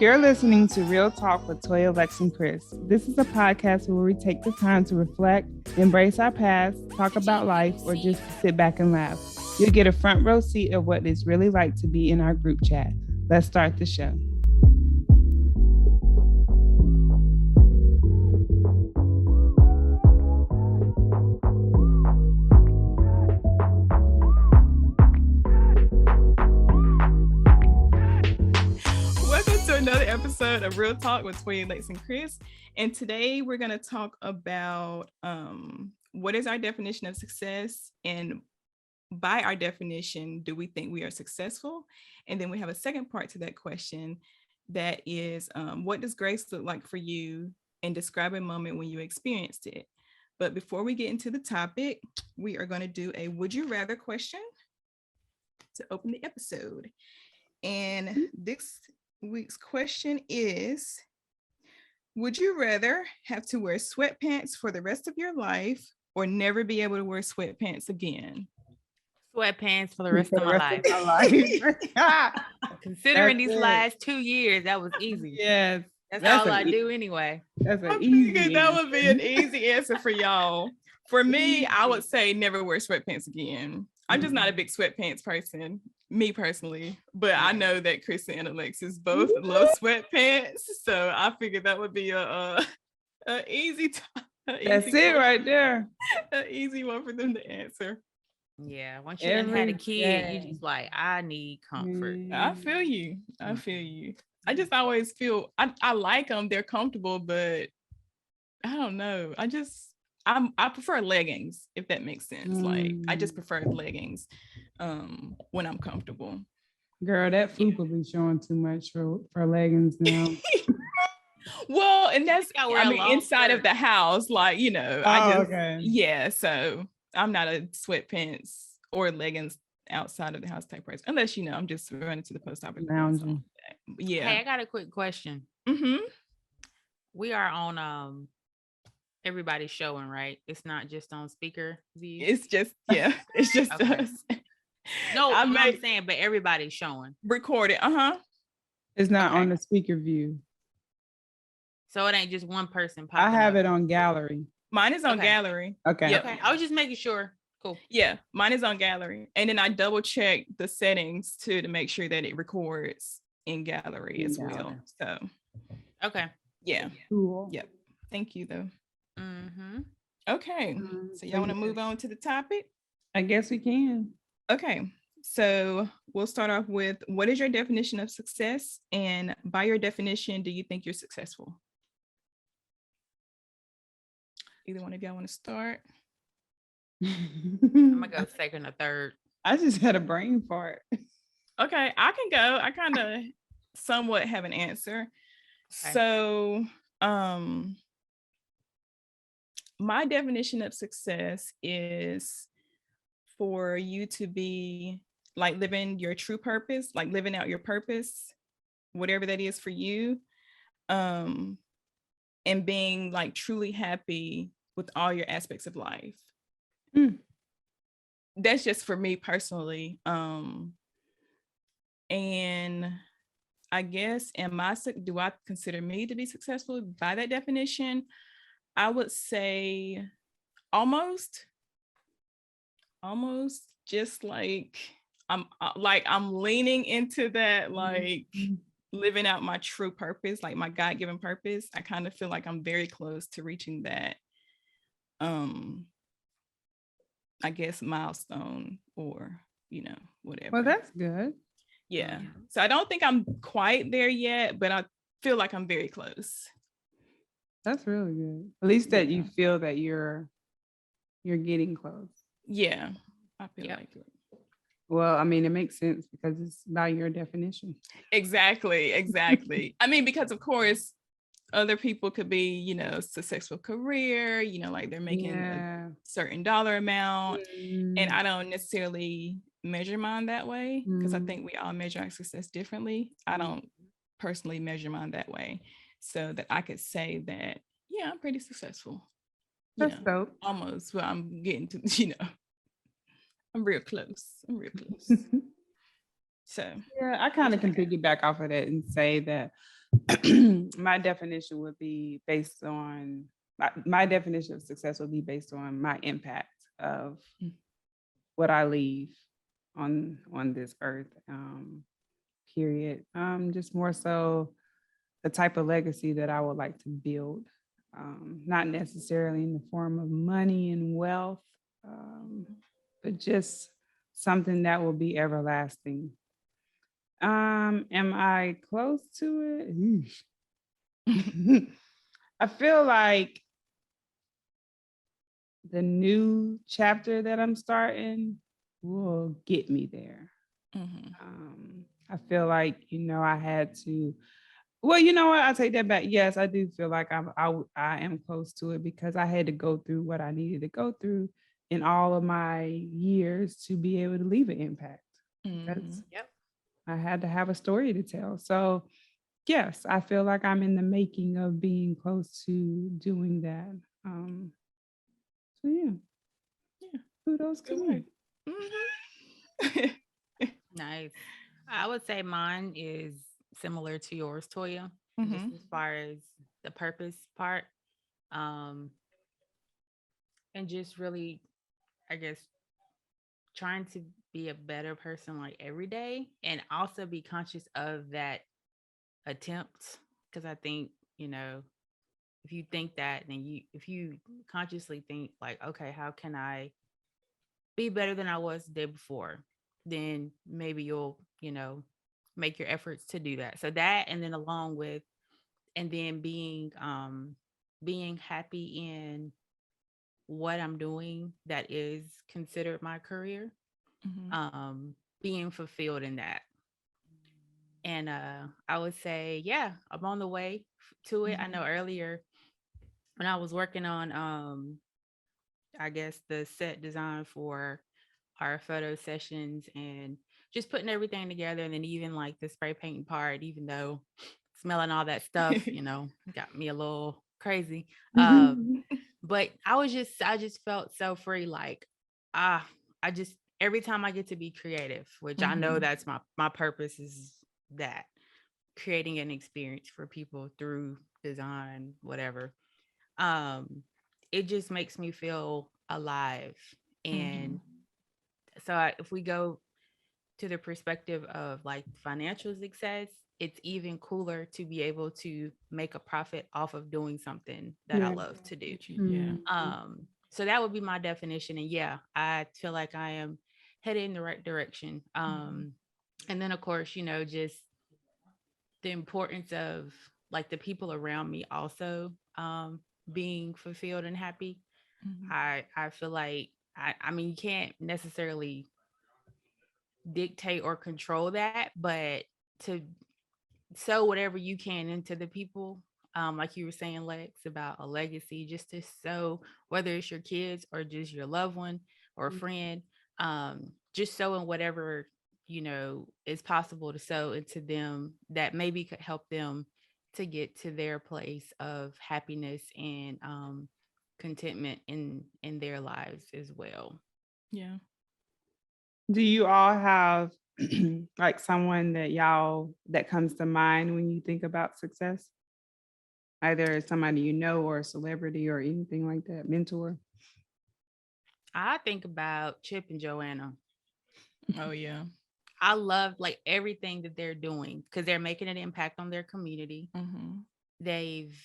You're listening to Real Talk with Toya, Lex, and Chris. This is a podcast where we take the time to reflect, embrace our past, talk about life, or just sit back and laugh. You'll get a front row seat of what it's really like to be in our group chat. Let's start the show. Another episode of Real Talk with Toya, Lex, and Chris. And today we're going to talk about what is our definition of success, and by our definition, do we think we are successful? And then we have a second part to that question that is, what does grace look like for you, and describe a moment when you experienced it. But before we get into the topic, we are going to do a would you rather question to open the episode. And this week's question is, would you rather have to wear sweatpants for the rest of your life or never be able to wear sweatpants again? Sweatpants for the rest of my life. Considering these last 2 years, that was easy. Yes. That's all I do anyway. That's an easy. That would be an easy answer for y'all. For me, I would say never wear sweatpants again. I'm just not a big sweatpants person, me personally, but I know that Chris and Alexis both love sweatpants, so I figured that would be a easy. That's it right there. An easy one for them to answer. Yeah, once you had a kid, you just like, I need comfort. I feel you. I just always feel I like them. They're comfortable, but I don't know. I prefer leggings, if that makes sense. Like, I just prefer leggings when I'm comfortable. Girl, that food will be showing too much for leggings now. Well, and that's inside of the house, like, you know, so I'm not a sweatpants or leggings outside of the house type person, unless, you know, I'm just running to the post office. Lounging. Yeah. Hey, I got a quick question. We are on everybody's showing, right? It's not just on speaker view. It's just us. No, I'm saying, but everybody's showing. Recorded. It's not on the speaker view. So it ain't just one person popping I have up. it on gallery. Mine is on gallery. Okay. Yep. Okay. I was just making sure. Cool. Yeah, mine is on gallery. And then I double check the settings too to make sure that it records in gallery as well. So okay. Yeah. Cool. Yep. Thank you though. Okay. So y'all want to move on to the topic? I guess we can. Okay. So we'll start off with, what is your definition of success? And by your definition, do you think you're successful? Either one of y'all want to start? I'm gonna go second or third. I just had a brain fart. Okay, I can go. I kind of somewhat have an answer. Okay. So, my definition of success is for you to be like living your true purpose, like living out your purpose, whatever that is for you, and being like truly happy with all your aspects of life. That's just for me personally. And I guess, do I consider me to be successful by that definition? I would say almost just like I'm leaning into that, like living out my true purpose, like my God-given purpose. I kind of feel like I'm very close to reaching that, I guess, milestone, or, you know, whatever. Well, that's good. Yeah. So I don't think I'm quite there yet, but I feel like I'm very close. That's really good. At least that you feel that you're getting close. Yeah, I feel like it. Well, I mean, it makes sense because it's by your definition. Exactly. I mean, because of course, other people could be, you know, successful career, you know, like they're making a certain dollar amount. And I don't necessarily measure mine that way, because I think we all measure our success differently. I don't personally measure mine that way, so that I could say that, yeah, I'm pretty successful. That's dope. Almost. Well, I'm getting to, you know, I'm real close. So yeah, I kind of can piggyback off of that and say that my definition would be based on my definition of success would be based on my impact of what I leave on this earth. Period. Just more so the type of legacy that I would like to build. Not necessarily in the form of money and wealth, but just something that will be everlasting. Am I close to it? I feel like the new chapter that I'm starting will get me there. I feel like, I had to, well, you know what? I take that back. Yes, I do feel like I am close to it because I had to go through what I needed to go through in all of my years to be able to leave an impact. Because I had to have a story to tell. So yes, I feel like I'm in the making of being close to doing that. So yeah. Kudos to me. Nice. I would say mine is similar to yours, Toya, just as far as the purpose part. And just really, I guess, trying to be a better person like every day and also be conscious of that attempt. Because I think, if you think that, then if you consciously think like, okay, how can I be better than I was the day before? Then maybe you'll, make your efforts to do that. So that, and then along with, and then being happy in what I'm doing that is considered my career, being fulfilled in that. And I would say, yeah, I'm on the way to it. I know earlier when I was working on I guess the set design for our photo sessions and just putting everything together, and then even like the spray painting part, even though smelling all that stuff, got me a little crazy. But I just felt so free. Like, I just, every time I get to be creative, which I know that's my purpose is that creating an experience for people through design, whatever. It just makes me feel alive. And so if we go to the perspective of like financial success, it's even cooler to be able to make a profit off of doing something that I love to do. So that would be my definition. And yeah, I feel like I am headed in the right direction. And then of course, just the importance of like the people around me also being fulfilled and happy. I feel like I mean, you can't necessarily dictate or control that, but to sow whatever you can into the people, like you were saying, Lex, about a legacy, just to sow, whether it's your kids or just your loved one or a friend, just sowing whatever is possible to sow into them that maybe could help them to get to their place of happiness and contentment in their lives as well. Yeah. Do you all have like someone that comes to mind when you think about success? Either somebody you know or a celebrity or anything like that, mentor? I think about Chip and Joanna. Oh yeah. I love like everything that they're doing because they're making an impact on their community. They've,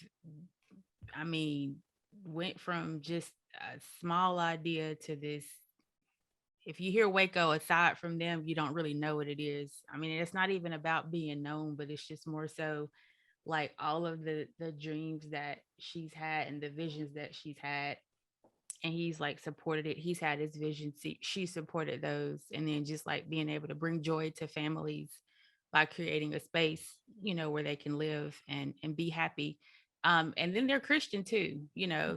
I mean, went from just a small idea to this. If you hear Waco, aside from them, you don't really know what it is. I mean, it's not even about being known, but it's just more so like all of the dreams that she's had and the visions that she's had. And he's like supported it. He's had his vision. She supported those. And then just like being able to bring joy to families by creating a space, where they can live and be happy. And then they're Christian too,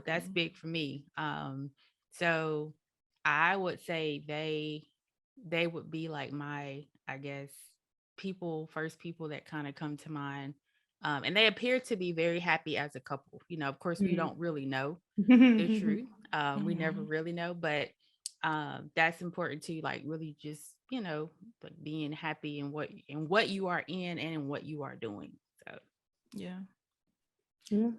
that's big for me. So I would say they would be like my, I guess, first people that kind of come to mind. And they appear to be very happy as a couple. Of course, we don't really know the truth. We never really know, but that's important to like really just, like being happy in what you are in and in what you are doing. So Yeah. Yeah.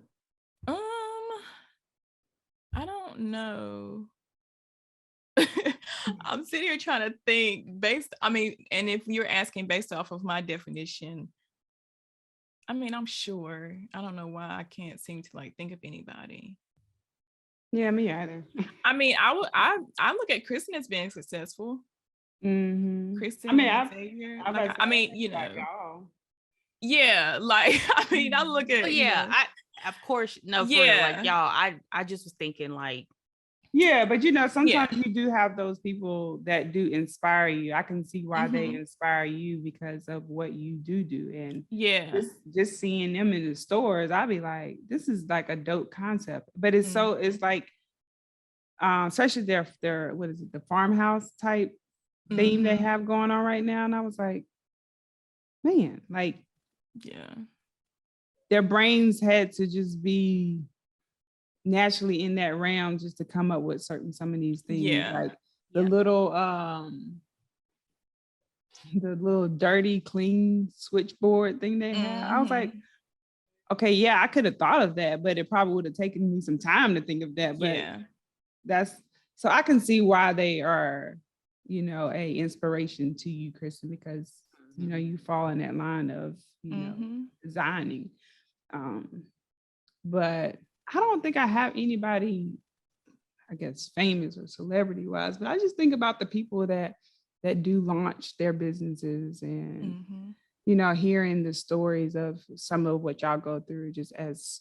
I don't know. I'm sitting here trying to think and if you're asking based off of my definition, I mean, I'm sure. I don't know why I can't seem to like think of anybody. Yeah, me either. I mean, I look at Kristen as being successful. Mm-hmm. Kristen I mean, and Xavier. You know. y'all. Yeah, like I mean, I look at I of course no for real. Like y'all, I just was thinking like yeah, but sometimes you do have those people that do inspire you. I can see why they inspire you because of what you do. And just seeing them in the stores, I'll be like, this is like a dope concept. But it's it's like especially their what is it, the farmhouse type theme they have going on right now. And I was like, man, like their brains had to just be naturally in that realm just to come up with some of these things, like the little dirty clean switchboard thing they had. I was like, okay, I could have thought of that, but it probably would have taken me some time to think of that. But that's so I can see why they are, a inspiration to you, Kristen, because you fall in that line of designing. But I don't think I have anybody, I guess, famous or celebrity wise, but I just think about the people that do launch their businesses and, hearing the stories of some of what y'all go through just as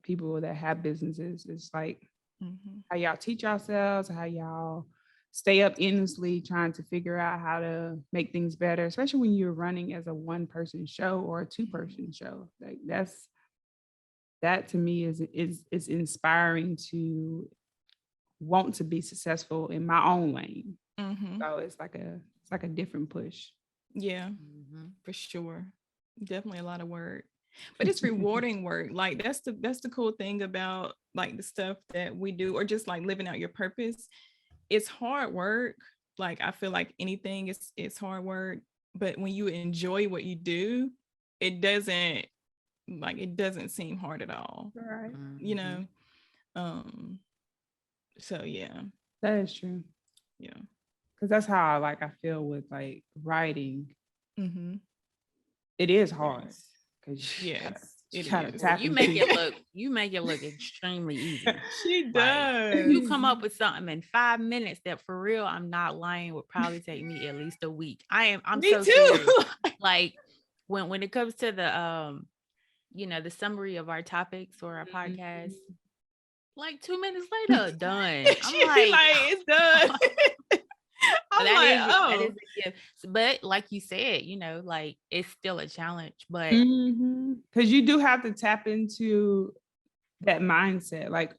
people that have businesses. It's like how y'all teach yourselves, how y'all stay up endlessly trying to figure out how to make things better, especially when you're running as a 1-person show or a 2-person show. Like that to me is inspiring to want to be successful in my own lane. So it's like a different push. Yeah, for sure. Definitely a lot of work, but it's rewarding work. Like that's the cool thing about like the stuff that we do, or just like living out your purpose. It's hard work. Like I feel like anything is hard work, but when you enjoy what you do, it doesn't seem hard at all. Right. So yeah. That is true. Yeah. Because that's how I feel with like writing. It is hard. Because you make it look extremely easy. She does. Like, you come up with something in 5 minutes that for real, I'm not lying, would probably take me at least a week. I'm me so too. serious. Like when it comes to the the summary of our topics for our podcast, like 2 minutes later, done. I'm like it's done. that is a gift. But like you said, like it's still a challenge. But because you do have to tap into that mindset. Like,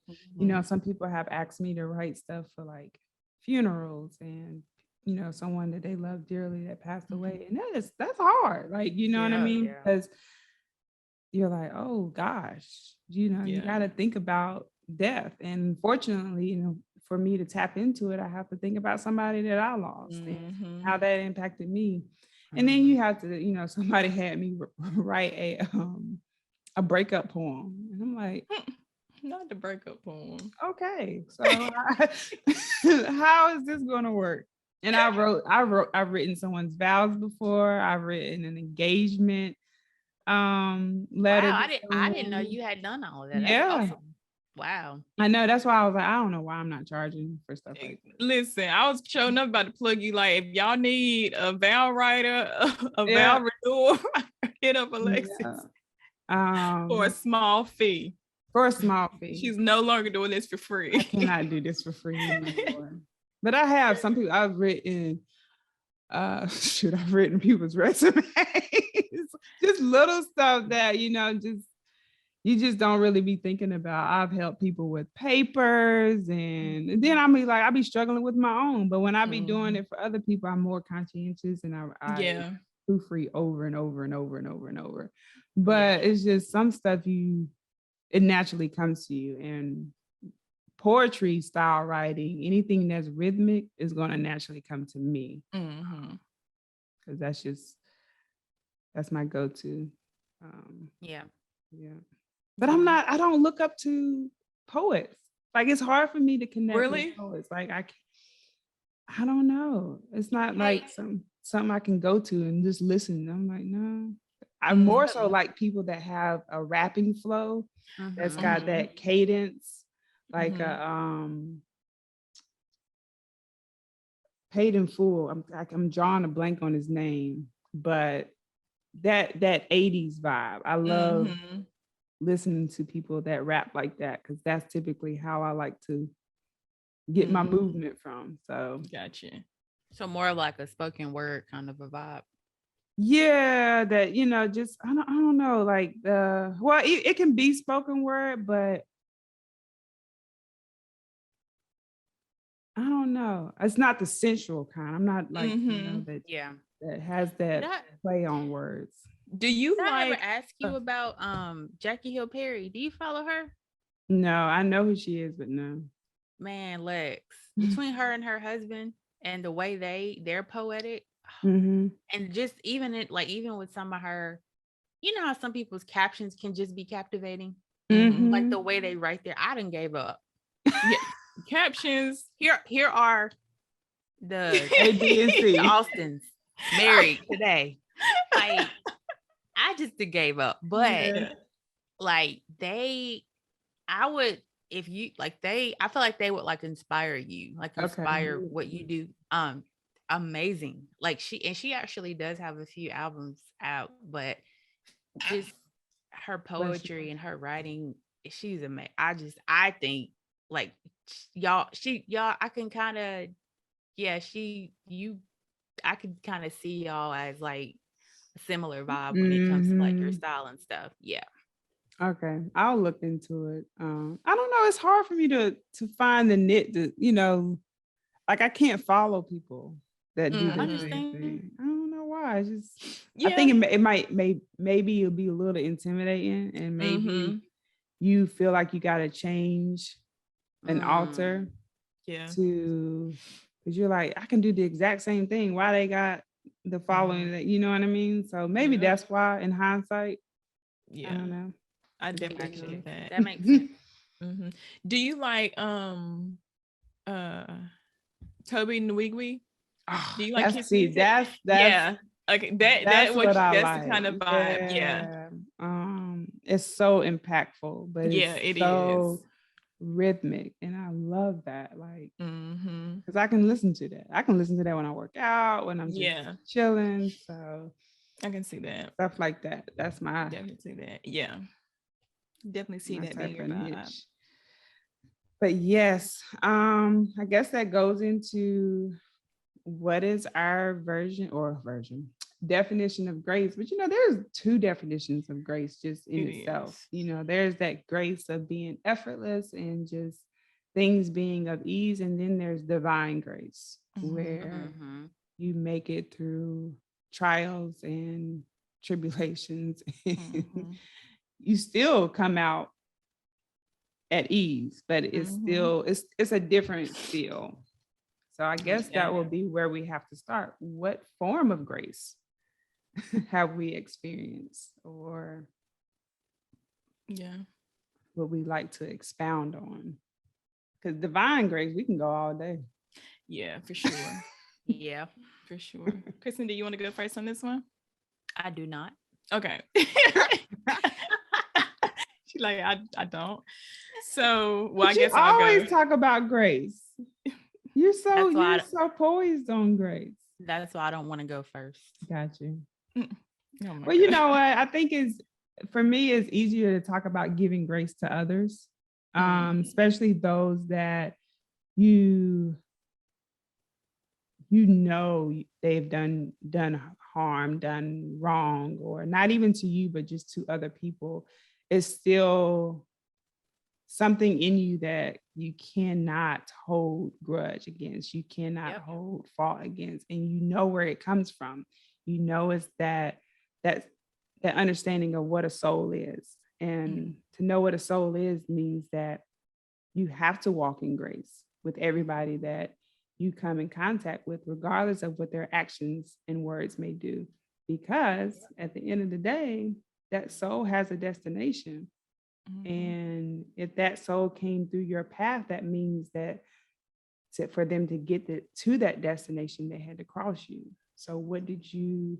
some people have asked me to write stuff for like funerals and someone that they love dearly that passed away. And that's hard. Like, you know what I mean? Because you're like, oh gosh, you got to think about death. And fortunately, for me to tap into it, I have to think about somebody that I lost and how that impacted me. And then you have to, somebody had me write a breakup poem. And I'm like, not the breakup poem. Okay. So how is this going to work? And I've written someone's vows before. I've written an engagement letter. Wow, I didn't know you had done all of that. That's awesome. Wow. I know. That's why I was like, I don't know why I'm not charging for stuff like that. Listen, I was showing up about to plug you. Like, if y'all need a vow writer, a vow renewal, hit up Alexis for a small fee. For a small fee. She's no longer doing this for free. I cannot do this for free anymore. But I have some people I've written. I've written people's resumes. Just little stuff that you just don't really be thinking about. I've helped people with papers, and then I'll be struggling with my own. But when I be doing it for other people, I'm more conscientious, and I proofread over and over and over and over and over. But it's just some stuff it naturally comes to you. And poetry style writing, anything that's rhythmic is going to naturally come to me. Because that's my go-to. Yeah. But I don't look up to poets. Like it's hard for me to connect Really? with poets. Like I don't know. It's not like something I can go to and just listen. I'm like, no. I more so like people that have a rapping flow that's got that cadence, like a Paid in Full. I'm drawing a blank on his name, but that 80s vibe. I love listening to people that rap like that because that's typically how I like to get my movement from. So gotcha. So more like a spoken word kind of a vibe. Yeah, that just I don't know, like well, it can be spoken word, but I don't know. It's not the sensual kind. I'm not like that has that play on words. Do you Did I ever like ask you about Jackie Hill Perry? Do you follow her? No, I know who she is, but no. Man, Lex, between her and her husband and the way they're poetic, Mm-hmm. and just even with some of her, you know how some people's captions can just be captivating, like the way they write there. I done gave up. Yeah, captions. Here are the A, B, and C. the Austins married today. Like I just gave up, but like I would, if you like I feel like they would like inspire you, like inspire what you do. Amazing. Like she actually does have a few albums out, but just her poetry and her writing, she's amazing. I think like y'all I can kind of I could kind of see y'all as like a similar vibe when it comes to like your style and stuff. Yeah. Okay, I'll look into it. I don't know. It's hard for me to find the knit. Like I can't follow people that do the same thing. I don't know why. It's just I think maybe it'll be a little intimidating, and maybe you feel like you got to change and alter to because you're like I can do the exact same thing. Why they got the following that you know what I mean? So maybe that's why in hindsight. I don't know. I definitely get that. That makes sense. Do you like Toby Nwigwe? Do you like his music? That's okay. That's that's what I that's like. the kind of vibe. Yeah. It's so impactful, but it so is rhythmic, and I love that. Like, because I can listen to that. I can listen to that when I work out, when I'm just chilling. So I can see that stuff like that. That's my definitely see that. Yeah. Definitely see that being your vibe. But yes, I guess that goes into what is our definition of grace. But there's two definitions of grace just in itself. There's that grace of being effortless and just things being of ease, and then there's divine grace where you make it through trials and tribulations. You still come out at ease, but it's still it's a different feel. So I guess that will be where we have to start. What form of grace have we experienced, or would we like to expound on? Because divine grace, we can go all day. Yeah, for sure. Yeah, for sure. Kristen, do you want to go first on this one? I do not. Okay. She's like, I don't. So, well, I guess I'll always talk about grace. You're so poised on grace. That's why I don't want to go first. Got you. Oh well, you know what? I think for me, it's easier to talk about giving grace to others, especially those that they've done harm, done wrong, or not even to you, but just to other people. It's still something in you that you cannot hold grudge against. You cannot hold fault against, and where it comes from. It's that understanding of what a soul is, and to know what a soul is means that you have to walk in grace with everybody that you come in contact with, regardless of what their actions and words may do, because at the end of the day, that soul has a destination. And if that soul came through your path, that means that for them to get to that destination, they had to cross you. So what did you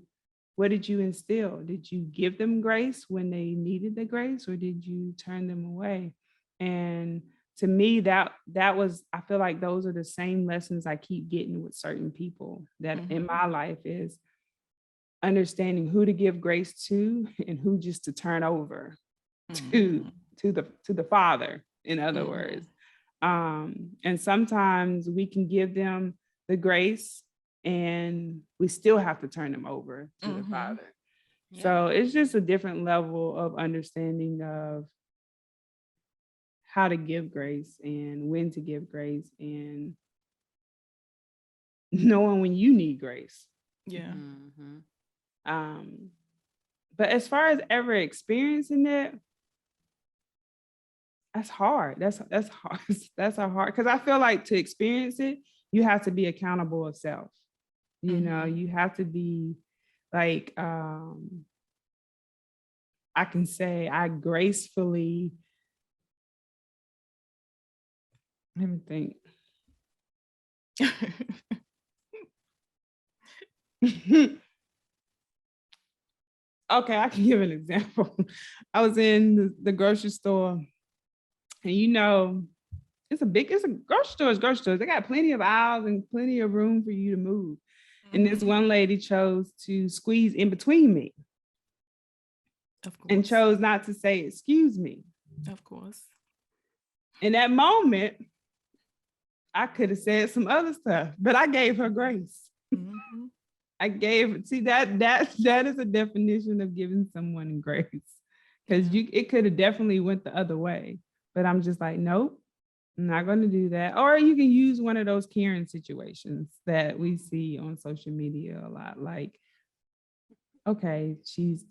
instill? Did you give them grace when they needed the grace, or did you turn them away? And to me, that was, I feel like those are the same lessons I keep getting with certain people that in my life, is understanding who to give grace to and who just to turn over to the Father, in other words. And sometimes we can give them the grace and we still have to turn them over to the Father. Yeah. So it's just a different level of understanding of how to give grace and when to give grace and knowing when you need grace. Yeah. But as far as ever experiencing it, that's hard. That's hard. That's a hard, because I feel like to experience it, you have to be accountable of self. You know, you have to be like, I can say I gracefully, let me think. Okay, I can give an example. I was in the grocery store, and you know, it's a grocery store. They got plenty of aisles and plenty of room for you to move. And this one lady chose to squeeze in between me. Of course. And chose not to say, excuse me. Of course. In that moment, I could have said some other stuff, but I gave her grace. That is a definition of giving someone grace. Because it could have definitely went the other way. But I'm just like, nope, I'm not going to do that. Or you can use one of those Karen situations that we see on social media a lot. Like, okay,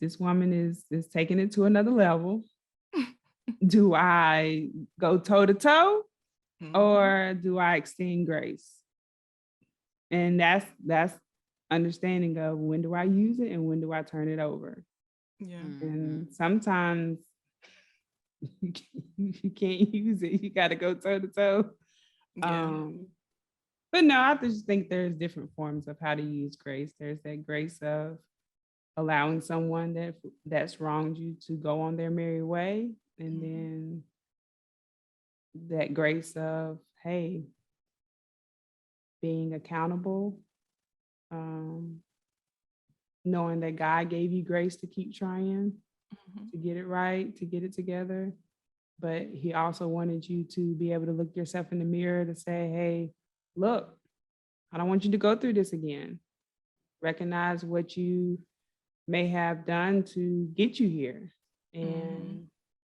this woman is taking it to another level. Do I go toe to toe, or do I extend grace? And that's understanding of when do I use it and when do I turn it over. Yeah. And sometimes you can't use it. You got to go toe to toe. Yeah. But no, I just think there's different forms of how to use grace. There's that grace of allowing someone that's wronged you to go on their merry way. And then that grace of, hey, being accountable, knowing that God gave you grace to keep trying, to get it right, to get it together. But he also wanted you to be able to look yourself in the mirror to say, hey, look, I don't want you to go through this again. Recognize what you may have done to get you here, and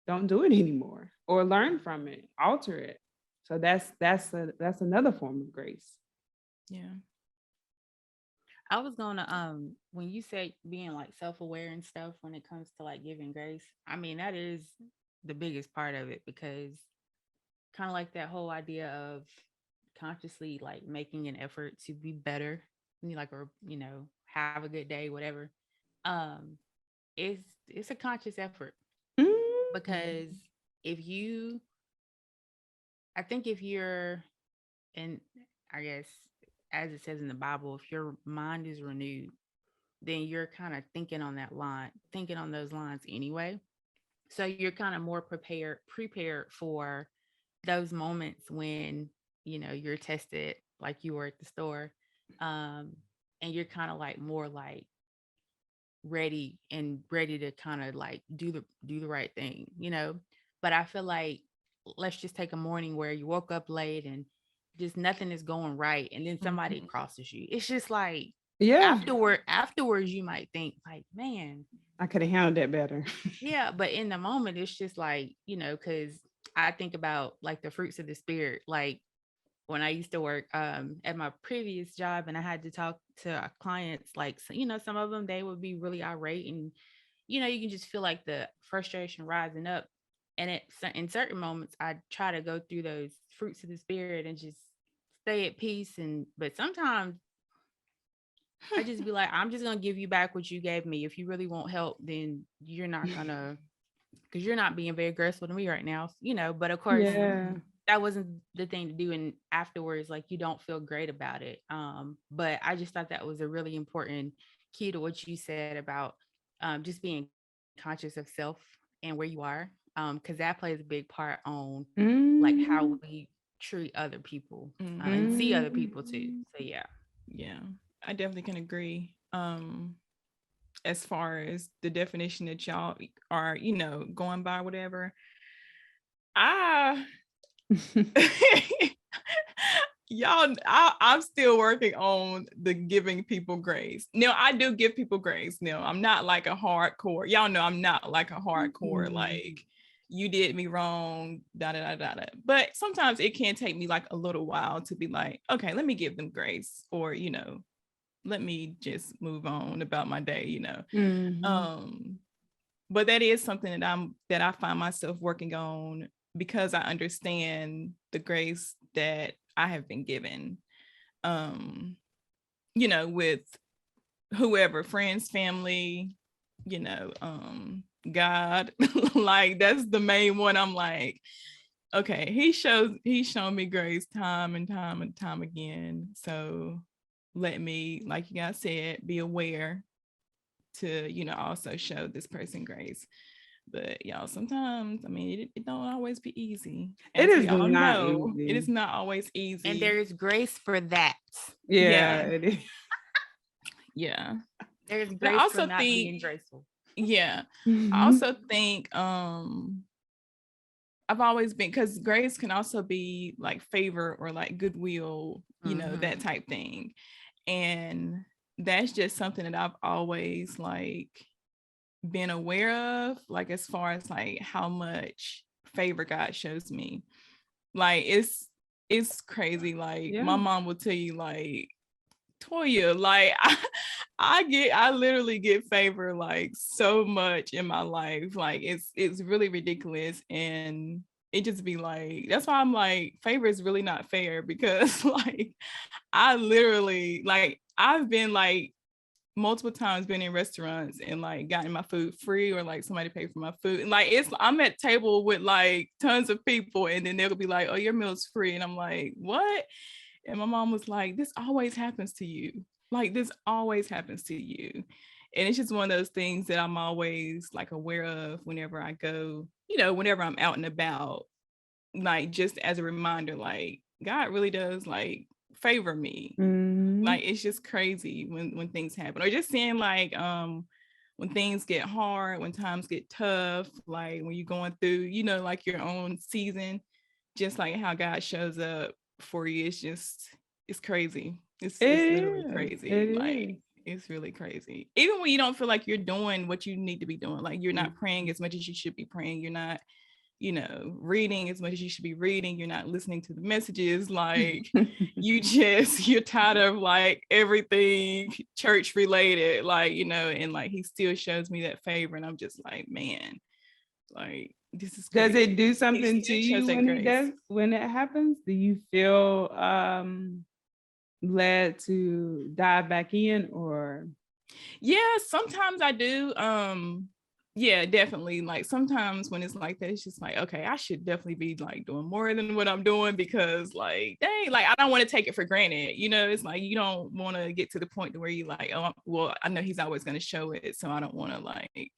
don't do it anymore, or learn from it, alter it. So that's another form of grace. Yeah. I was gonna when you say being like self-aware and stuff when it comes to like giving grace, I mean that is the biggest part of it, because kind of like that whole idea of consciously like making an effort to be better, like, or have a good day, whatever. It's a conscious effort, because I think if you're, and I guess as it says in the Bible, if your mind is renewed, then you're kind of thinking on those lines anyway. So you're kind of more prepared for those moments when, you're tested, like you were at the store. And you're kind of like more like ready to kind of like do the right thing, But I feel like, let's just take a morning where you woke up late and just nothing is going right, and then somebody crosses you. It's just like, afterwards you might think like, man, I could have handled that better. Yeah, but in the moment it's just like, because I think about like the fruits of the spirit. Like when I used to work at my previous job, and I had to talk to clients, like, some of them, they would be really irate, and you can just feel like the frustration rising up. And in certain moments, I try to go through those fruits of the spirit and just stay at peace. But sometimes I just be like, I'm just gonna give you back what you gave me. If you really want help, then you're not gonna, because you're not being very graceful to me right now, but of course that wasn't the thing to do. And afterwards, like, you don't feel great about it. But I just thought that was a really important key to what you said about just being conscious of self and where you are. Because that plays a big part on like how we treat other people and see other people too. So yeah, I definitely can agree. As far as the definition that y'all are, going by, whatever, I'm still working on the giving people grace. Now, I do give people grace. Now, I'm not like a hardcore. Y'all know I'm not like a hardcore, like, you did me wrong, da da da da da. But sometimes it can take me like a little while to be like, okay, let me give them grace, or let me just move on about my day, But that is something that I find myself working on, because I understand the grace that I have been given, with whoever, friends, family, God. Like, that's the main one. I'm like, okay, he's shown me grace time and time and time again. So let me, like you guys said, be aware to, also show this person grace. But y'all, sometimes, I mean, it don't always be easy. It is not easy. It is not always easy. And there is grace for that. Yeah. It is. Yeah. There's grace for not being graceful. Yeah. I also think I've always been, because grace can also be like favor or like goodwill, that type thing. And that's just something that I've always like been aware of, like, as far as like how much favor God shows me. Like, it's crazy. Like, my mom will tell you, like, Toya, like, I literally get favor like so much in my life. Like, it's really ridiculous. And it just be like, that's why I'm like, favor is really not fair, because like, I literally, like, I've been like multiple times been in restaurants and like gotten my food free, or like somebody paid for my food. And like, I'm at table with like tons of people, and then they'll be like, oh, your meal's free. And I'm like, what? And my mom was like, this always happens to you. Like, this always happens to you. And it's just one of those things that I'm always like aware of whenever I go, whenever I'm out and about, like, just as a reminder, like, God really does like favor me. Like, it's just crazy when things happen, or just seeing like, when things get hard, when times get tough, like when you're going through, like your own season, just like how God shows up for you. It's crazy. It's literally crazy. Like, it's really crazy. Even when you don't feel like you're doing what you need to be doing, like you're not praying as much as you should be praying, you're not, reading as much as you should be reading, you're not listening to the messages, like you're tired of like everything church related, like, and like he still shows me that favor, and I'm just like, man, like, this is crazy. Does it do something to you when it happens? Do you feel led to dive back in, or? Yeah, sometimes I do. Yeah, definitely. Like, sometimes when it's like that, it's just like, okay, I should definitely be like doing more than what I'm doing, because like, dang, like, I don't want to take it for granted. It's like, you don't want to get to the point to where you like, oh, well, I know he's always going to show it, so I don't want to like,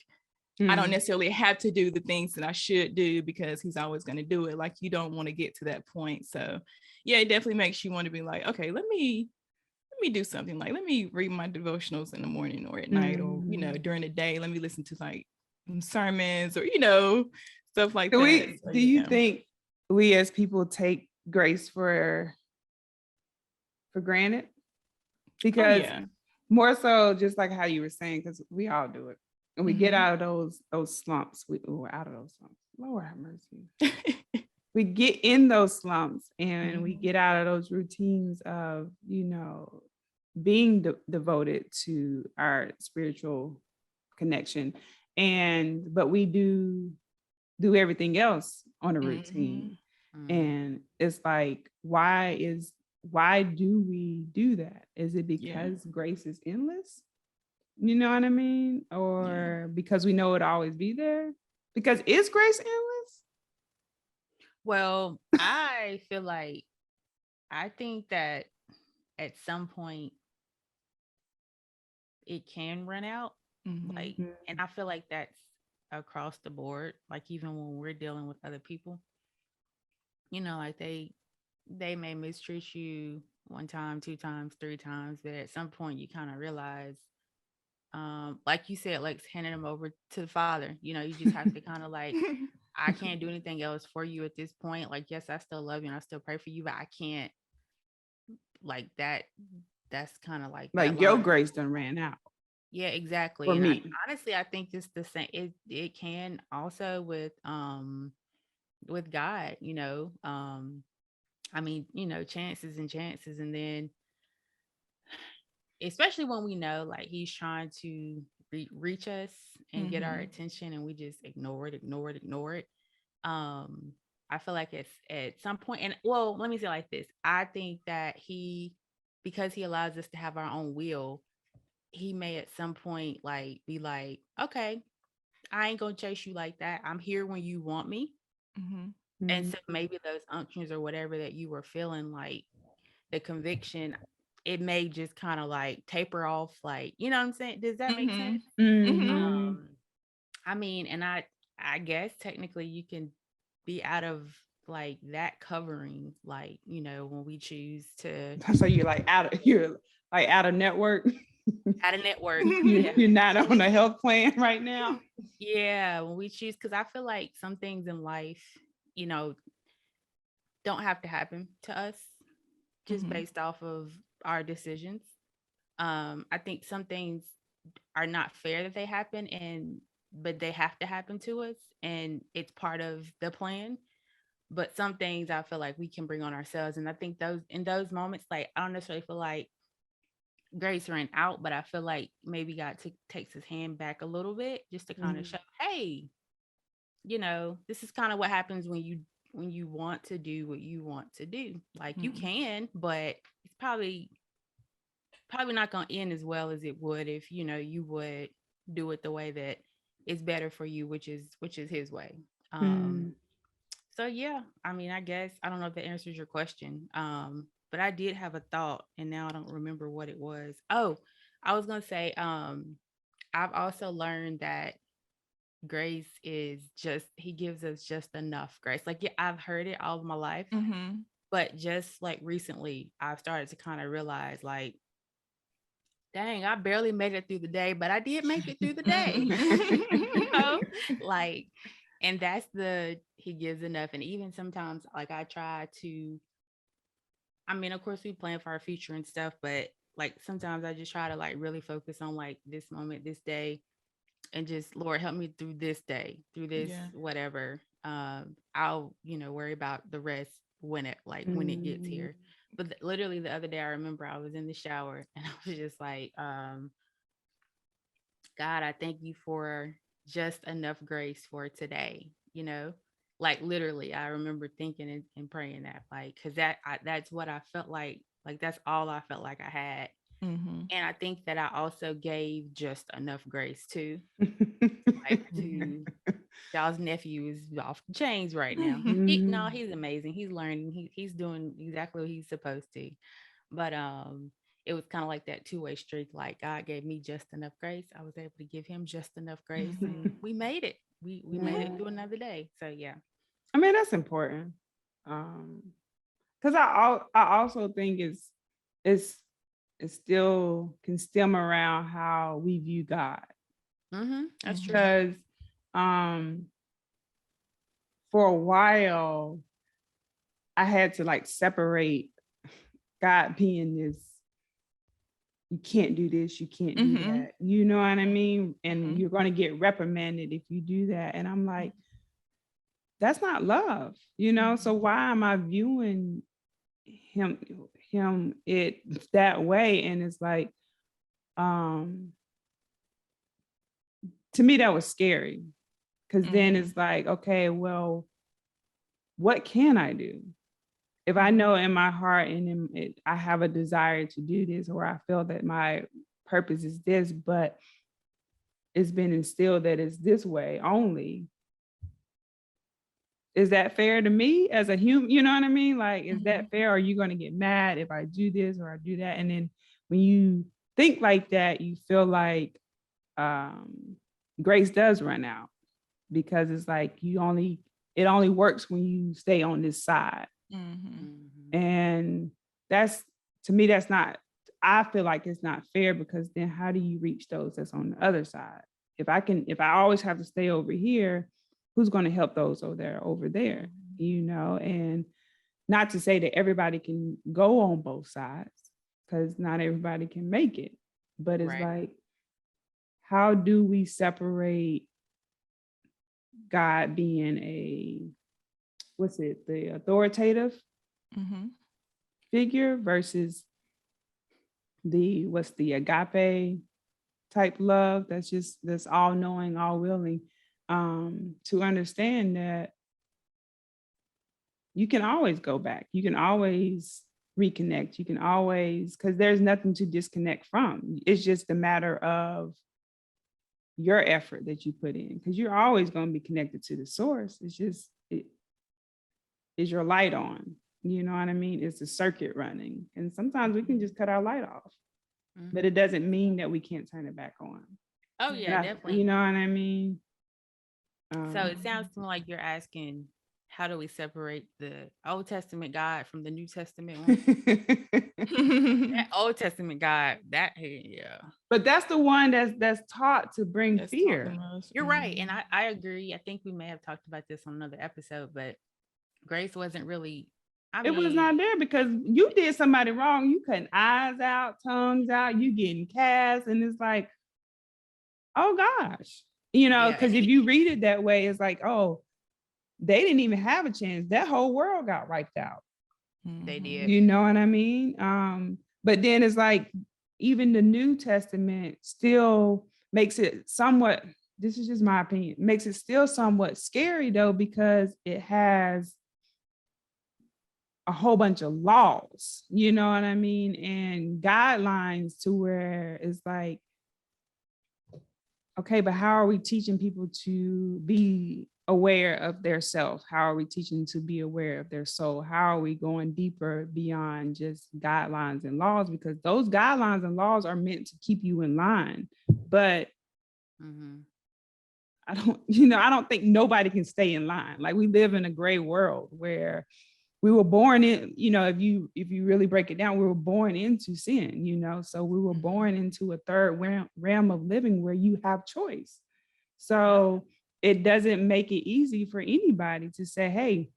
I don't necessarily have to do the things that I should do because he's always going to do it. Like, you don't want to get to that point. So yeah, it definitely makes you want to be like, okay, let me do something. Like, let me read my devotionals in the morning or at night, or, during the day, let me listen to like sermons, or, stuff like that. Do you think we as people take grace for granted? Because more so, just like how you were saying, because we all do it. And we get out of those slumps. We're out of those slumps. Lord have mercy. We get in those slumps, and we get out of those routines of, being devoted to our spiritual connection. But we do everything else on a routine. And it's like, why is why do we do that? Is it because grace is endless? You know what I mean? Or because we know it'll always be there? Because is grace endless? Well, I feel like, I think that at some point it can run out. Like, and I feel like that's across the board. Like, even when we're dealing with other people, you know, like they may mistreat you one time, two times, three times, but at some point you kind of realize, like you said, like handing them over to the Father. You know, you just have to kind of like, I can't do anything else for you at this point. Like, yes, I still love you and I still pray for you, but I can't, like that. That's kind of like that your line. grace done ran out. Yeah, exactly. For and me. honestly, I think it's the same. It can also with God, you know. I mean, you know, chances and chances, and then especially when we know like he's trying to reach us and get our attention, and we just ignore it. I feel like it's at some point, and well, let me say it like this. I think that because he allows us to have our own will, he may at some point like be like, okay, I ain't gonna chase you like that. I'm here when you want me. And so maybe those unctions or whatever that you were feeling, like the conviction, it may just kind of like taper off, like, you know what I'm saying? Does that make sense? I mean, and I guess technically you can be out of like that covering, like, you know, when we choose to. So you're like out of network. Out of network. You're not on a health plan right now. Yeah, when we choose, because I feel like some things in life, you know, don't have to happen to us just based off of our decisions. I think some things are not fair that they happen, but they have to happen to us, and it's part of the plan. But some things I feel like we can bring on ourselves, and I think in those moments, like I don't necessarily feel like grace ran out, but I feel like maybe God takes his hand back a little bit just to kind of show, hey, you know, this is kind of what happens when you want to do what you want to do. Like you can, but it's probably not going to end as well as it would if, you know, you would do it the way that is better for you, which is his way. So yeah, I mean, I guess I don't know if that answers your question. But I did have a thought and now I don't remember what it was. Oh, I was going to say, I've also learned that grace is just, he gives us just enough grace. Like, yeah, I've heard it all of my life, but just like recently, I've started to kind of realize, like, dang, I barely made it through the day, but I did make it through the day. You know? Like, and that's he gives enough. And even sometimes, like, I try to, I mean, of course, we plan for our future and stuff, but like sometimes I just try to like really focus on like this moment, this day, and just, Lord, help me through this day, through this whatever. I'll, you know, worry about the rest when it gets here. But literally the other day, I remember I was in the shower and I was just like, God, I thank you for just enough grace for today, you know. Like literally, I remember thinking and praying that, like, because that's what I felt like that's all I felt like I had. And I think that I also gave just enough grace too. Like to y'all's nephew is off the chains right now. He's amazing. He's learning. He's doing exactly what he's supposed to. But it was kind of like that two-way street. Like God gave me just enough grace. I was able to give him just enough grace, and we made it. We made it through another day. So yeah. I mean, that's important. Because I also think it's still can stem around how we view God. That's true. Because for a while, I had to like separate God being this, you can't do this, you can't do that. You know what I mean? And you're going to get reprimanded if you do that. And I'm like, that's not love, you know? So why am I viewing him it that way? And it's like, to me, that was scary. Because then it's like, okay, well, what can I do? if I know in my heart and I have a desire to do this, or I feel that my purpose is this, but it's been instilled that it's this way only, is that fair to me as a human? You know what I mean? Like, is that fair? Or are you going to get mad if I do this or I do that? And then when you think like that, you feel like grace does run out, because it's like it only works when you stay on this side. And that's, to me, that's not, I feel like it's not fair, because then how do you reach those that's on the other side? If I always have to stay over here, who's going to help those over there, you know? And not to say that everybody can go on both sides, because not everybody can make it, but it's like, how do we separate God being the authoritative figure versus the agape type love that's all knowing, all willing, to understand that you can always go back, you can always reconnect, you can always, because there's nothing to disconnect from. It's just a matter of your effort that you put in, because you're always going to be connected to the source. It's just, is your light on? You know what I mean? It's a circuit running. And sometimes we can just cut our light off, but it doesn't mean that we can't turn it back on. Oh yeah, definitely. You know what I mean? So it sounds to me like you're asking, how do we separate the Old Testament God from the New Testament one? That Old Testament God, but that's the one that's taught to bring fear. You're right, and I agree. I think we may have talked about this on another episode, but grace wasn't really, it was not there, because you did somebody wrong, you cutting eyes out, tongues out, you getting cast, and it's like, oh gosh, you know, because if you read it that way, it's like, oh, they didn't even have a chance. That whole world got wiped out. They did. You know what I mean? But then it's like, even the New Testament still makes it somewhat, this is just my opinion, makes it still somewhat scary though, because it has a whole bunch of laws, you know what I mean? And guidelines, to where it's like, okay, but how are we teaching people to be aware of their self? How are we teaching to be aware of their soul? How are we going deeper beyond just guidelines and laws? Because those guidelines and laws are meant to keep you in line. But I don't think nobody can stay in line. Like, we live in a gray world where we were born in, you know, if you really break it down, we were born into sin, you know, so we were born into a third realm of living where you have choice. So it doesn't make it easy for anybody to say, hey,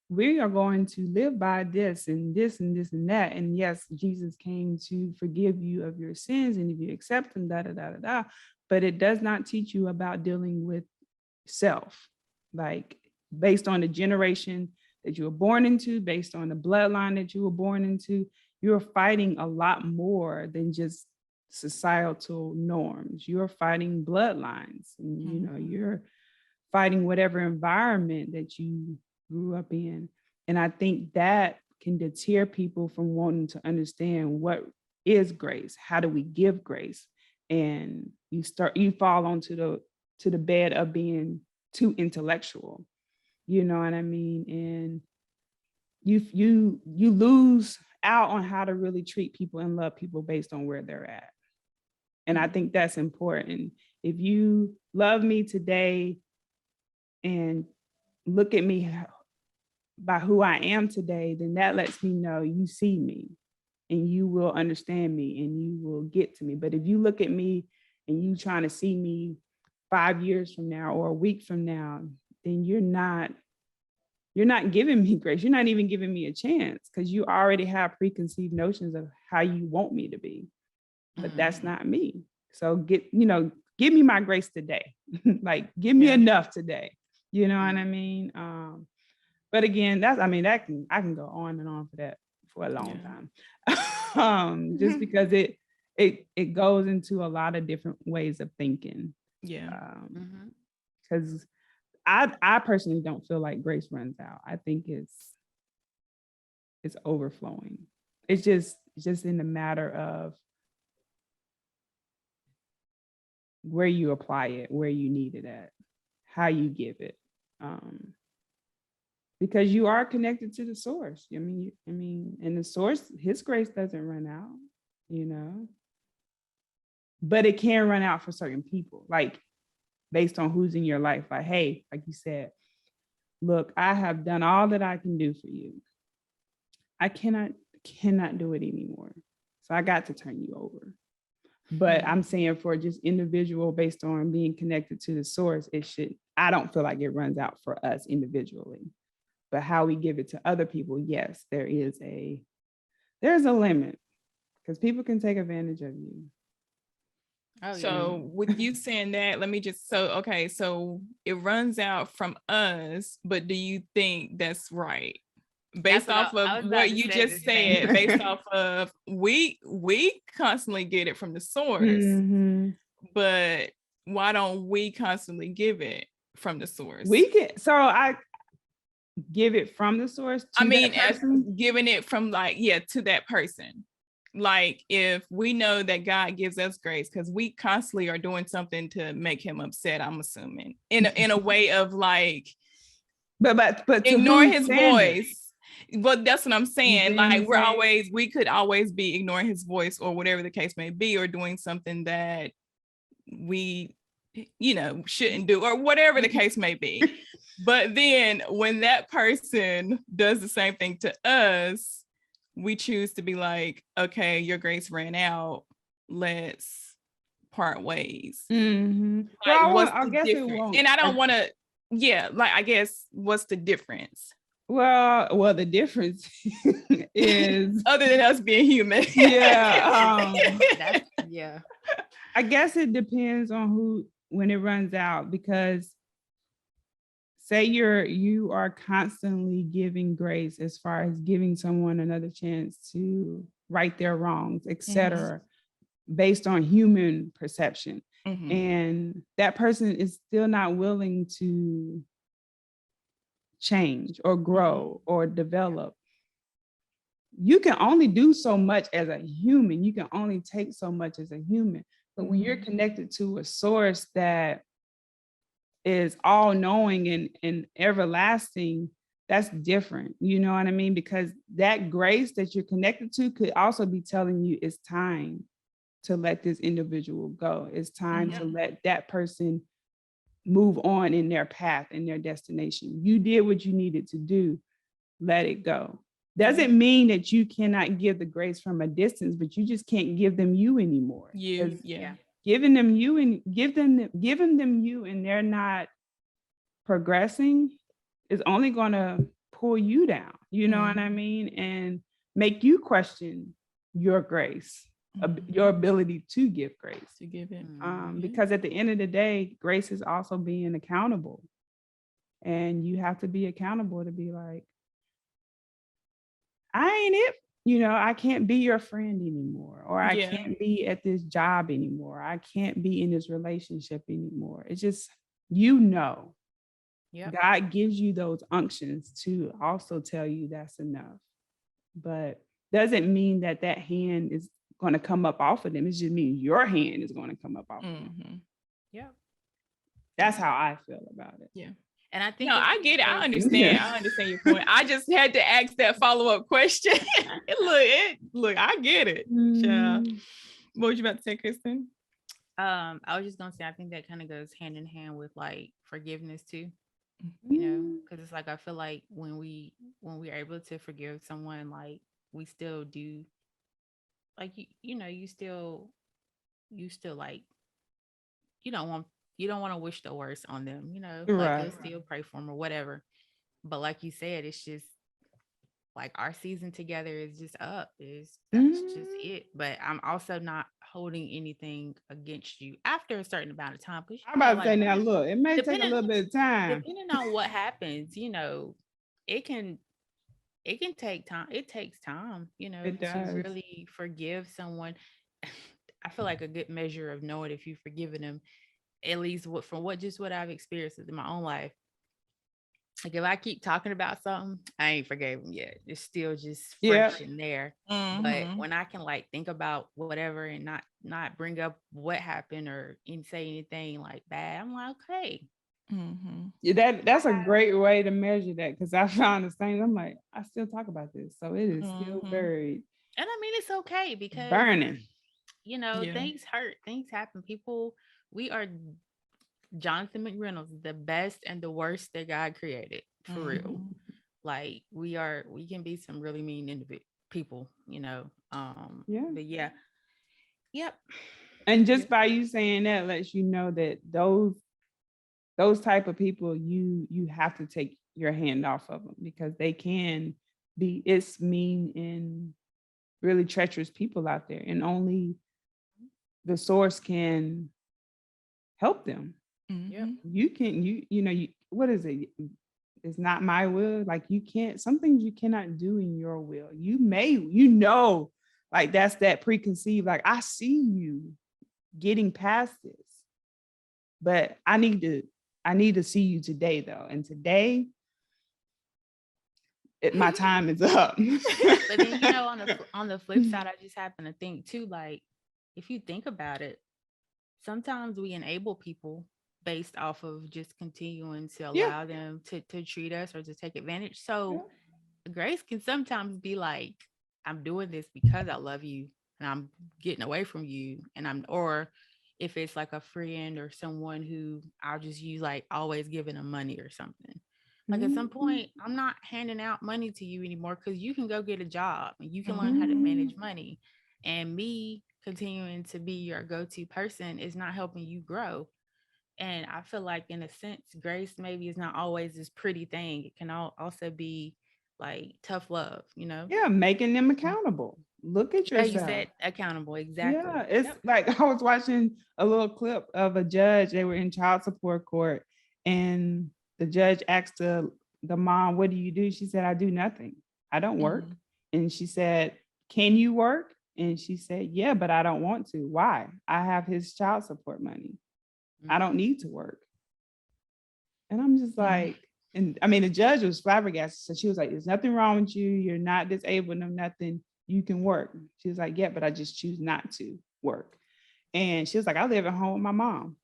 we are going to live by this and this and this and that. And yes, Jesus came to forgive you of your sins, and if you accept him, but it does not teach you about dealing with self, like based on the generation that you were born into, based on the bloodline that you were born into. You're fighting a lot more than just societal norms. You're fighting bloodlines, and you know, you're fighting whatever environment that you grew up in. And I think that can deter people from wanting to understand what is grace. How do we give grace? And you fall onto the bed of being too intellectual. You know what I mean? And you lose out on how to really treat people and love people based on where they're at. And I think that's important. If you love me today and look at me by who I am today, then that lets me know you see me and you will understand me and you will get to me. But if you look at me and you trying to see me 5 years from now or a week from now, then you're not giving me grace. You're not even giving me a chance, because you already have preconceived notions of how you want me to be. But that's not me. So give me my grace today. Like, give me enough today. You know what I mean? But again, I can go on and on for that for a long time. Just because it goes into a lot of different ways of thinking. Yeah. Because I personally don't feel like grace runs out. I think it's overflowing. It's just in the matter of where you apply it, where you need it at, how you give it. Because you are connected to the source. And the source, his grace doesn't run out, but it can run out for certain people, like based on who's in your life. Like, hey, like you said, look, I have done all that I can do for you. I cannot do it anymore. So I got to turn you over. But I'm saying for just individual, based on being connected to the source, I don't feel like it runs out for us individually. But how we give it to other people, yes, there's a limit, because people can take advantage of you. So with you saying that, let me just, so it runs out from us, but do you think that's right? Based off of what you just said, based off of we constantly get it from the source, but why don't we constantly give it from the source? We can, so I give it from the source to as giving it from to that person. Like, if we know that God gives us grace because we constantly are doing something to make him upset, I'm assuming in a way of like, but ignore his voice. Well, that's what I'm saying. Like, we could always be ignoring his voice or whatever the case may be, or doing something that we, shouldn't do, or whatever the case may be. But then when that person does the same thing to us, we choose to be like, okay, your grace ran out. Let's part ways. Well, I guess it won't. And I don't want to, I guess, what's the difference? Well, the difference is other than us being human. I guess it depends on when it runs out, because say you are constantly giving grace as far as giving someone another chance to right their wrongs, etc., based on human perception. And that person is still not willing to change or grow or develop. You can only do so much as a human. You can only take so much as a human. But when you're connected to a source that is all knowing and everlasting, that's different. You know what I mean? Because that grace that you're connected to could also be telling you it's time to let this individual go. It's time to let that person move on in their path, in their destination. You did what you needed to do. Let it go. Doesn't mean that you cannot give the grace from a distance, but you just can't give them you anymore. Giving them you and giving them you and they're not progressing is only going to pull you down. You know what I mean? And make you question your grace, your ability to give grace. To give it. Because at the end of the day, grace is also being accountable. And you have to be accountable to be like, I ain't it. I can't be your friend anymore, or I can't be at this job anymore. I can't be in this relationship anymore. It's just, God gives you those unctions to also tell you that's enough. But doesn't mean that hand is going to come up off of them. It just means your hand is going to come up off of them. Yeah. That's how I feel about it. Yeah. And I think I get it. I understand. I understand your point. I just had to ask that follow-up question. Look, I get it. What was you about to say, Kristen? I was just gonna say, I think that kind of goes hand in hand with like forgiveness too. Because it's like, I feel like when we're able to forgive someone, like we still do, like you still like, you don't want to wish the worst on them, like you'll still pray for them or whatever. But like you said, it's just like our season together is just up. That's just it. But I'm also not holding anything against you after a certain amount of time. I'm about to say now, look, it may take a little bit of time. Depending on what happens, it can take time. It takes time, to really forgive someone. I feel like a good measure of knowing if you've forgiven them, at least what I've experienced in my own life, Like if I keep talking about something, I ain't forgave him yet. It's still just Yeah. fresh in there. Mm-hmm. But when I can like think about whatever and not bring up what happened or say anything like bad, I'm like, okay. Mm-hmm. Yeah, that's a great way to measure that, because I found the same. I'm like, I still talk about this, so it is still very. And I mean, it's okay because burning. You know, Yeah. things hurt, things happen. People, we are Jonathan McReynolds, the best and the worst that God created, for real. Like we can be some really mean people, you know. Yeah. But yeah, yep. And just by you saying that lets you know that those type of people, you have to take your hand off of them, because they can be, it's mean and really treacherous people out there, and only the source can help them. Yep. You can, you know, what is it? It's not my will. Like you can't, some things you cannot do in your will. You may, like that's that preconceived, like I see you getting past this, but I need to see you today though. And today my time is up. But then, you know, on the flip side, I just happen to think too, like if you think about it, sometimes we enable people based off of just continuing to allow them to treat us or to take advantage. So grace can sometimes be like, I'm doing this because I love you and I'm getting away from you. Or if it's like a friend or someone who I'll just use, like always giving them money or something. Like at some point, I'm not handing out money to you anymore, because you can go get a job and you can learn how to manage money. And me continuing to be your go-to person is not helping you grow. And I feel like in a sense, grace maybe is not always this pretty thing. It can also be like tough love, you know? Yeah, making them accountable. Look at Yeah, yourself. you said accountable. Exactly. Yeah, it's like I was watching a little clip of a judge. They were in child support court, and the judge asked the mom, "What do you do?" She said, "I do nothing. I don't work." And she said, "Can you work?" And she said, "Yeah, but I don't want to. Why? I have his child support money. I don't need to work." And I'm just like, and I mean, the judge was flabbergasted. So she was like, "There's nothing wrong with you. You're not disabled, no nothing. You can work." She was like, "Yeah, but I just choose not to work." And she was like, "I live at home with my mom.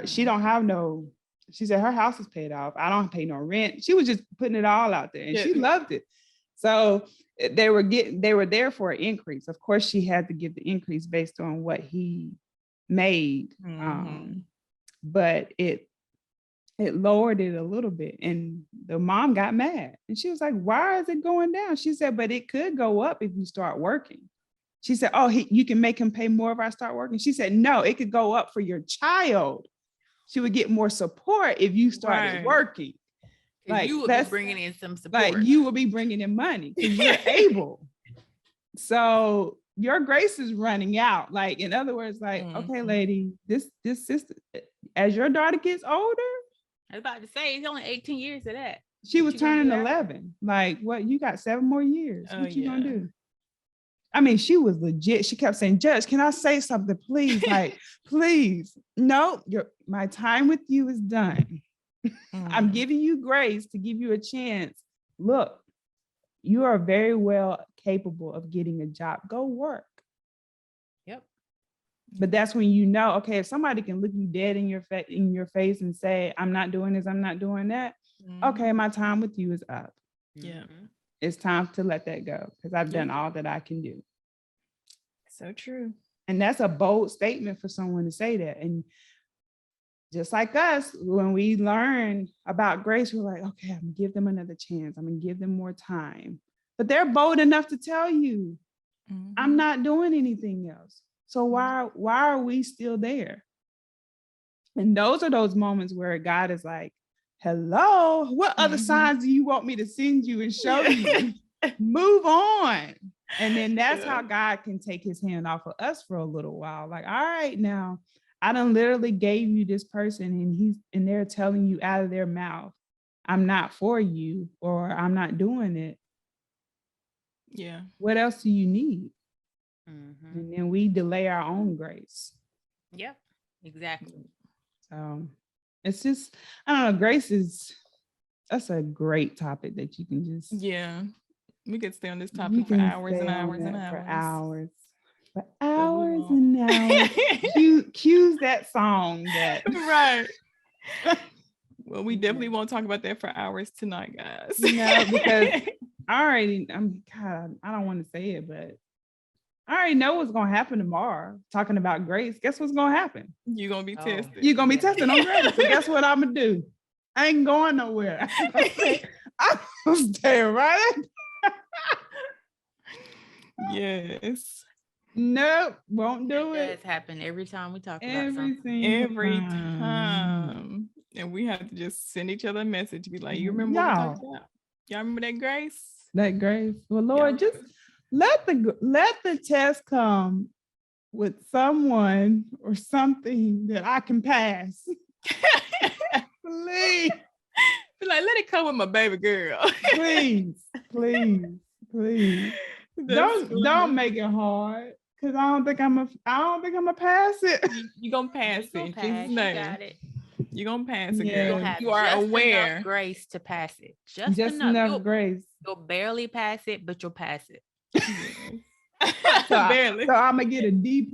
She don't have no," she said her house is paid off. I don't pay no rent. She was just putting it all out there, and she loved it. So they were there for an increase. Of course, she had to give the increase based on what he made. But it lowered it a little bit, and the mom got mad, and she was like, "Why is it going down?" She said, "But it could go up if you start working." She said, "Oh, you can make him pay more if I start working." She said, "No, it could go up for your child. She would get more support if you started working. Like you would be bringing in some support. Like you will be bringing in money because you're able. So your grace is running out. Like, in other words, like, okay, lady, this sister, as your daughter gets older." I was about to say, it's only 18 years of that. She was turning 11. Like, what? You got 7 more years. What you gonna do? I mean, she was legit. She kept saying, "Judge, can I say something, please?" Like, please. "No, my time with you is done. I'm giving you grace to give you a chance. Look, you are very well capable of getting a job. Go work." Yep. But that's when you know, okay, if somebody can look you dead in your face and say, "I'm not doing this, I'm not doing that." Okay, my time with you is up. Yeah. It's time to let that go, because I've done all that I can do. So true. And that's a bold statement for someone to say that. And just like us, when we learn about grace, we're like, okay, I'm gonna give them another chance. I'm gonna give them more time. But they're bold enough to tell you, I'm not doing anything else. So why are we still there? And those are those moments where God is like, hello, what other signs do you want me to send you and show you? Move on. And then that's how God can take his hand off of us for a little while. Like, all right, now I done literally gave you this person, and they're telling you out of their mouth, I'm not for you, or I'm not doing it. Yeah. What else do you need? And then we delay our own grace. Yep, exactly. So it's just, I don't know, grace is That's a great topic that you can just. Yeah. We could stay on this topic for hours and hours and hours. For hours. For hours and hours. Cues that song. Right. Well, we definitely won't talk about that for hours tonight, guys. No, because I don't want to say it, but I already know what's going to happen tomorrow. Talking about grace, guess what's going to happen? You're going to be tested. You're going to be tested on grace. So guess what I'm going to do? I ain't going nowhere. I'm going to stay right. Yes. Nope, won't do it. It does happen every time we talk about every something. time. And we have to just send each other a message, be like, you remember what we talked about? Y'all remember that grace? That grace. Well, Lord, just let the test come with someone or something that I can pass. Please. Be like, let it come with my baby girl. Please. Don't make it hard. Cause I don't think I'm gonna pass it. You're gonna pass it. You got it. You're gonna pass it, Yeah. girl. You are aware. Enough grace to pass it. Just enough grace. You'll barely pass it, but you'll pass it. Barely. So I'm gonna get a D+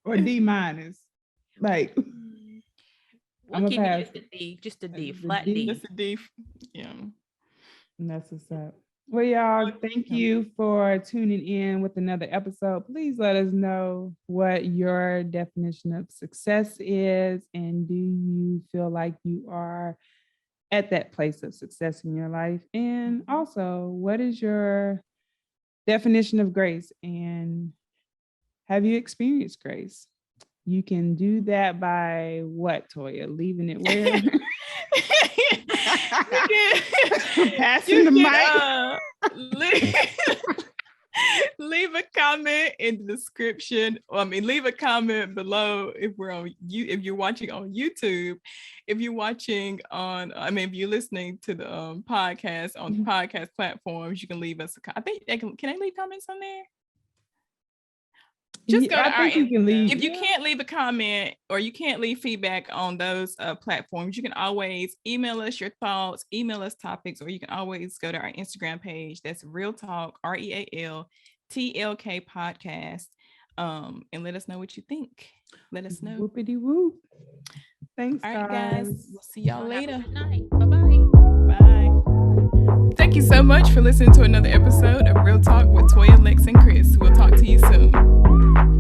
or D-. Like we'll keep it just a D, flat D. Just a D. Yeah. That's what's up. Well, y'all, thank you for tuning in with another episode. Please let us know what your definition of success is, and do you feel like you are at that place of success in your life? And also, what is your definition of grace, and have you experienced grace? You can do that by what, Toya? Leaving it where? Passing the mic. Leave a comment in the description. Leave a comment below if we're on you. If you're watching on YouTube, if you're watching on, if you're listening to the podcast on the podcast platforms, you can leave us. I think can I leave comments on there? Just go to our. You can leave. If you can't leave a comment or you can't leave feedback on those platforms, you can always email us your thoughts, email us topics, or you can always go to our Instagram page. That's realTLK, realTLK podcast, and let us know what you think. Let us know. Whoopity whoop. Thanks, all right, guys. We'll see y'all later. Good night. Bye-bye. Bye. Thank you so much for listening to another episode of Real Talk with Toya, Lex, and Chris. We'll talk to you soon.